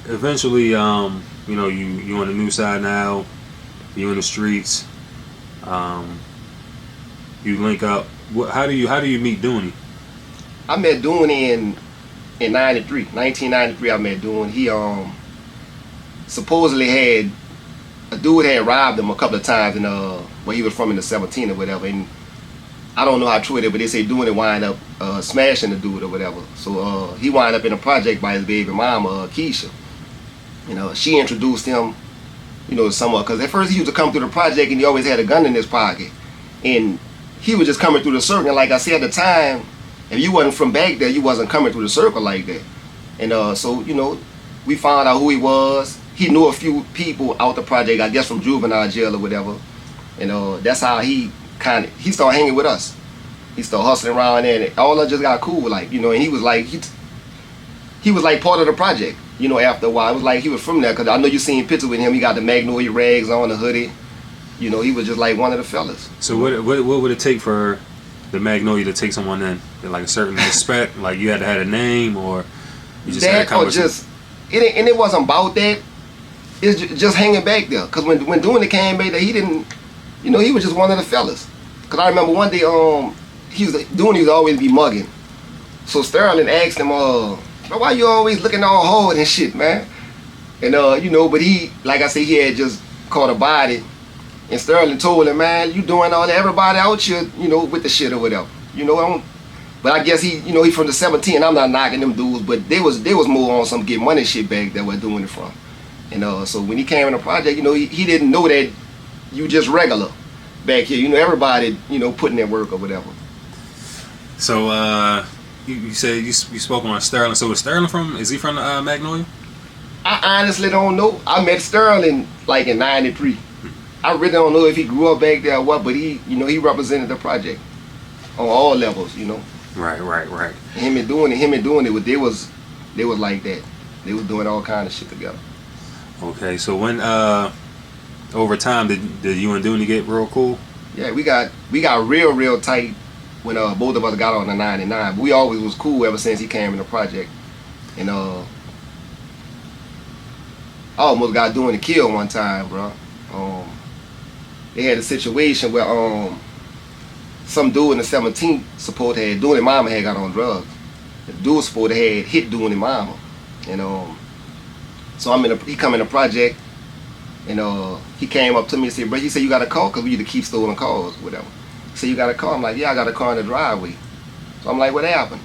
eventually, you know, you on the new side now. You in the streets. Um, you link up. How do you meet Dooney? I met Dooney in 1993. I met Dooney. He supposedly had a dude had robbed him a couple of times in where he was from in the 17 or whatever. And I don't know how true it is, but they say Dooney wind up smashing the dude or whatever. So he wind up in a project by his baby mama, Keisha. You know, she introduced him, you know, somewhat, because at first he used to come through the project and he always had a gun in his pocket. And he was just coming through the circle. And like I said at the time, if you wasn't from back there, you wasn't coming through the circle like that. And so, you know, we found out who he was. He knew a few people out the project, I guess from juvenile jail or whatever. And that's how he started hanging with us. He started hustling around there, and all of us just got cool, like, you know. And he was like part of the project, you know. After a while, it was like he was from there, because I know you seen pictures with him. He got the Magnolia rags on, the hoodie. You know, he was just like one of the fellas. So what would it take for the Magnolia to take someone in? Like a certain respect? Like you had to have a name, or you just had a conversation? It wasn't about that. It's just hanging back there. Because when Dooney came back there, he didn't, you know, he was just one of the fellas. Because I remember one day, Dooney would always be mugging. So Sterling asked him, why you always looking all hard and shit, man? And, you know, but he, like I said, he had just caught a body. And Sterling told him, man, you doing all that, everybody out here, you know, with the shit or whatever. You know, but I guess he, you know, he from the 17. I'm not knocking them dudes, but they was more on some get money shit back that we're doing it from. And so when he came in the project, you know, he didn't know that you just regular back here. You know, everybody, you know, putting in work or whatever. So you said you spoke on Sterling. So is he from Magnolia? I honestly don't know. I met Sterling like in 93. I really don't know if he grew up back there or what, but he, you know, he represented the project on all levels, you know. Right. Him and doing it, they was like that. They was doing all kind of shit together. Okay, so when over time did you and Dooney get real cool? Yeah, we got real tight when both of us got on the 99. But we always was cool ever since he came in the project. And I almost got Dooney killed one time, bro. They had a situation where some dude in the 17th supposed to had Dooney mama had got on drugs. The dude supposed to had hit Dooney mama. And so he come in the project, and he came up to me and said, bro, he said, you got a call? Because we used to keep stolen calls, whatever. He said, you got a car? I'm like, yeah, I got a car in the driveway. So I'm like, what happened?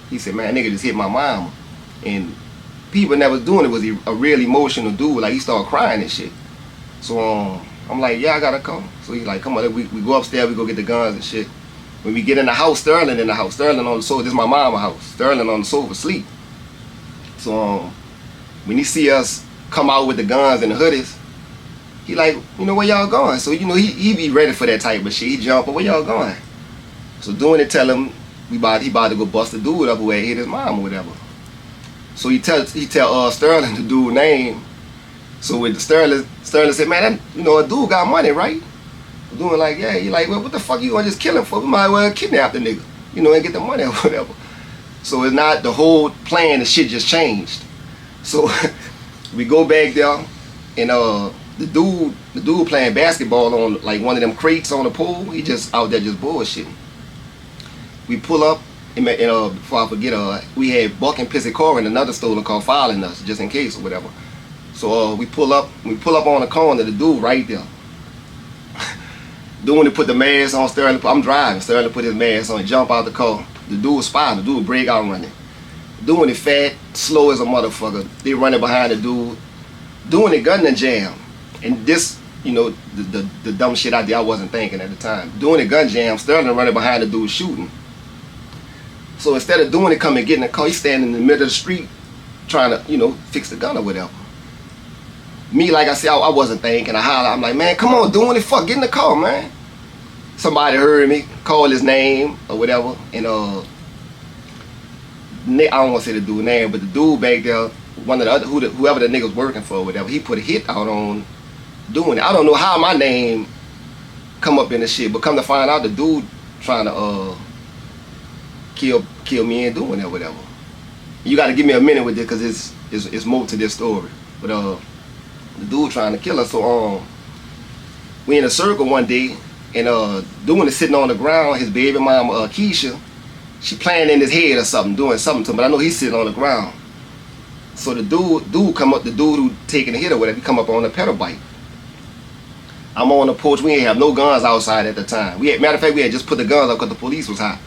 He said, man, nigga just hit my mama. And people that was doing it was a real emotional dude. Like, he started crying and shit. So I'm like, yeah, I got a car. So he's like, come on, we go upstairs, we go get the guns and shit. When we get in the house, Sterling in the house. Sterling on the sofa. This is my mama's house. Sterling on the sofa, asleep. So when he see us come out with the guns and the hoodies, he like, you know, where y'all going? So, you know, he be ready for that type of shit. He jump, but where y'all going? So doing it, tell him he about to go bust the dude up who had hit his mom or whatever. So he tell Sterling the dude's name. So with Sterling said, man, that, you know, a dude got money, right? Doing like, yeah. He like, well, what the fuck you gonna just kill him for? We might as well kidnap the nigga, you know, and get the money or whatever. So it's not the whole plan. The shit just changed. So we go back there, and the dude playing basketball on like one of them crates on the pole. He just out there just bullshitting. We pull up, and before I forget, we had Buck and Pissy Car in another stolen car following us just in case or whatever. So we pull up on the corner, the dude right there. Doing to put the mask on, Sterling. I'm driving. Sterling put his mask on, jump out the car. The dude was spotting. The dude break out running. Doing it fat, slow as a motherfucker. They running behind the dude. Doing it gun and jam. And this, you know, the dumb shit I did, I wasn't thinking at the time. Doing it gun jam, Sterling running behind the dude shooting. So instead of doing it, come and get in the car, he's standing in the middle of the street trying to, you know, fix the gun or whatever. Me, like I said, I wasn't thinking. I holler, I'm like, man, come on, doing it, fuck, get in the car, man. Somebody heard me, called his name or whatever, and I don't want to say the dude's name, but the dude back there, one of the other, whoever the nigga's working for or whatever, he put a hit out on doing it. I don't know how my name come up in the shit, but come to find out, the dude trying to kill me and doing it or whatever. You got to give me a minute with this because it's more to this story. But the dude trying to kill us. So we in a circle one day, and Dooney is sitting on the ground. His baby mama Keisha, she playing in his head or something, doing something to him. But I know he's sitting on the ground. So the dude come up, the dude who taking the hit or whatever, he come up on the pedal bike. I'm on the porch. We ain't have no guns outside at the time. Matter of fact, we had just put the guns up because the police was hot.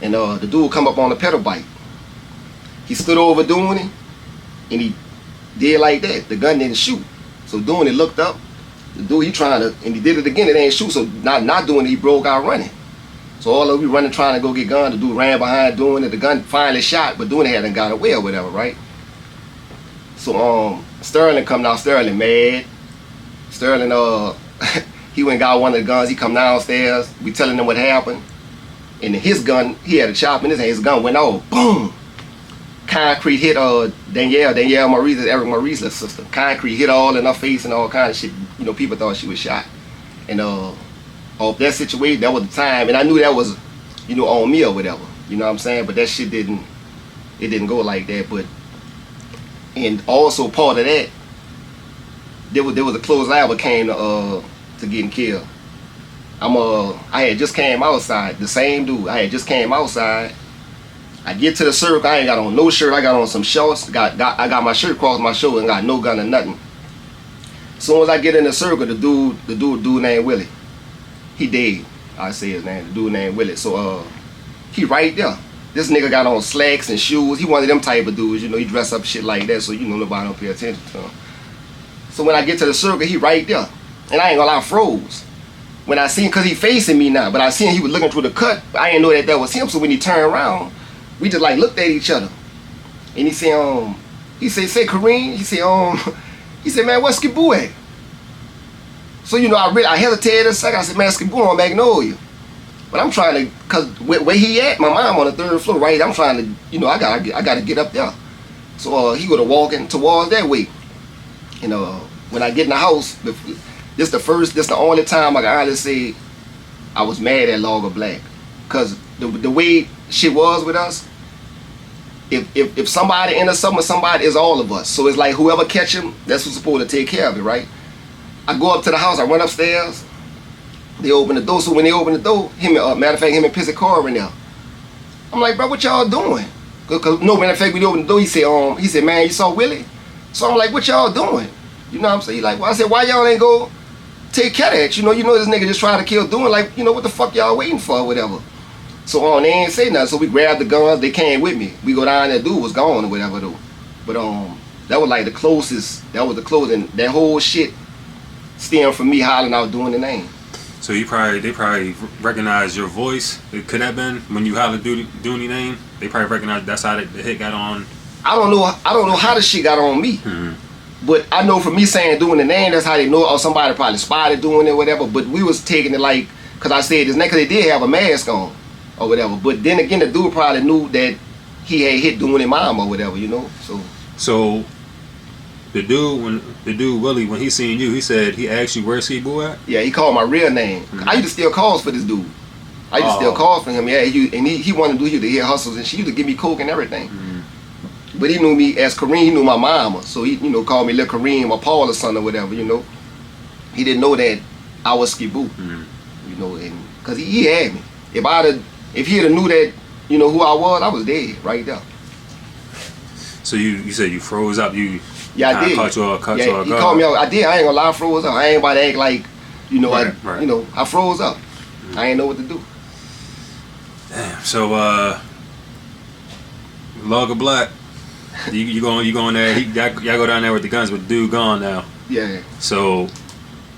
And the dude come up on the pedal bike. He stood over Dooney, and he did like that. The gun didn't shoot. So Dooney looked up. The dude, he trying to, and he did it again. It ain't shoot. So not doing it, he broke out running. So all of we running trying to go get gun. The dude ran behind Dooney. The gun finally shot, but Dooney hadn't got away or whatever, right? So Sterling come down. Sterling mad. Sterling he went and got one of the guns. He come downstairs. We telling him what happened. And his gun, he had a chop in his hand. His gun went off. Boom. Concrete hit Danielle Maurice, Eric Maurice's sister. Concrete hit all in her face and all kind of shit. You know, people thought she was shot. And off that situation, that was the time. And I knew that was, you know, on me or whatever. You know what I'm saying? But that shit didn't go like that. But and also part of that, there was a close eye what came to getting killed. I had just came outside, the same dude. I had just came outside. I get to the circle, I ain't got on no shirt, I got on some shorts. I got my shirt across my shoulder and got no gun or nothing. As soon as I get in the circle, the dude named Willie. He dead. I say his name, the dude named Willie. So he right there. This nigga got on slacks and shoes. He one of them type of dudes, you know, he dress up shit like that, so you know nobody don't pay attention to him. So when I get to the circle, he right there. And I ain't gonna lie, I froze. When I seen, cause he facing me now, but I seen he was looking through the cut. I didn't know that was him, so when he turned around, we just like looked at each other. And he said, say Kareem, he said, man, what's Skiboo at? So, you know, I hesitated a second. I said, man, Skiboo on Magnolia. But I'm trying to, cause where he at, my mom on the 3rd floor, right? I'm trying to, you know, I gotta get up there. So he would have walking towards that way. You know, when I get in the house, this the only time I can honestly say I was mad at Logger Black. Cause the way shit was with us, if somebody enters something with somebody, it's all of us. So it's like whoever catch him, that's who's supposed to take care of it, right? I go up to the house, I run upstairs, they open the door. So when they open the door, matter of fact, him and Pissy Car in there. I'm like, bro, what y'all doing? Cause no, matter of fact, when they opened the door, he said, man, you saw Willie? So I'm like, what y'all doing? You know what I'm saying? He like, well, I said, why y'all ain't go take care of that? You know this nigga just trying to kill Dooney. Like, you know, what the fuck y'all waiting for or whatever? So they ain't say nothing. So we grabbed the guns. They came with me. We go down there. Dude was gone or whatever though. But that was like the closest. That was the closest. That whole shit stemmed from me hollering out doing the name. So they probably recognized your voice. It could have been when you hollered Dooney name. They probably recognized that's how the hit got on. I don't know how the shit got on me. Mm-hmm. But I know from me saying doing the name, that's how they know. Or somebody probably spotted doing it, or whatever. But we was taking it like, cause I said his name, cause they did have a mask on. Or whatever, but then again, the dude probably knew that he had hit Dooney mom or whatever, you know. So the dude Willie, when he seen you, he said he asked you where's Skiboo at? Yeah, he called my real name. Mm-hmm. I used to steal calls for this dude. I used to steal calls for him. Yeah, he wanted to do he hit hustles, and she used to give me coke and everything. Mm-hmm. But he knew me as Kareem. He knew my mama, so he called me Lil Kareem or Paul or son or whatever, you know. He didn't know that I was Skiboo, you know, and cause he had me. If he'd have knew that, you know, who I was dead right there. So you said you froze up. I did. Caught you off guard. He called me out. I did. I ain't gonna lie, I froze up. I ain't about to act like, you know, right. I froze up. I ain't know what to do. Damn. So Logger Black, you going there? Y'all go down there with the guns, but the dude gone now. Yeah. So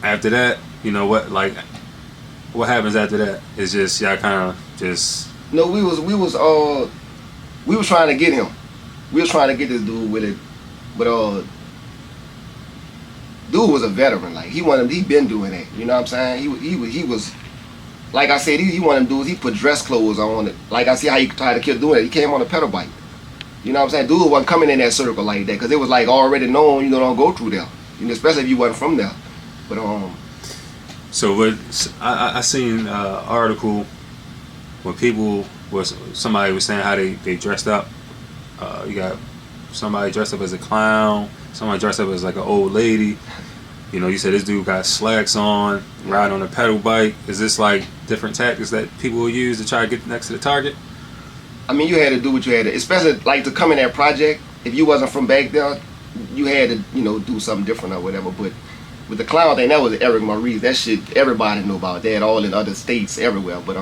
after that, you know what happens after that? It's just y'all kind of just. No, we was trying to get him. We was trying to get this dude with it, but dude was a veteran. Like he been doing that. You know what I'm saying? He was, like I said, he one of them dudes. He put dress clothes on it. Like I see how he tried to kill doing it. He came on a pedal bike. You know what I'm saying? Dude wasn't coming in that circle like that because it was like already known. You know, don't go through there. You know, especially if you wasn't from there. But So I seen an article where somebody was saying how they dressed up. You got somebody dressed up as a clown, somebody dressed up as like an old lady. You know, you said this dude got slacks on, riding on a pedal bike. Is this like different tactics that people will use to try to get next to the target? I mean, you had to do what you had to, especially like to come in that project. If you wasn't from back there, you had to, you know, do something different or whatever. But with the clown thing, that was Eric Maurice. That shit, everybody knew about that, all in other states, everywhere. But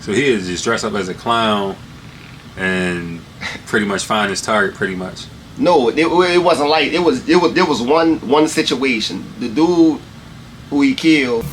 so he is just dressed up as a clown and pretty much find his target, pretty much. No, it wasn't like there was one situation. The dude who he killed,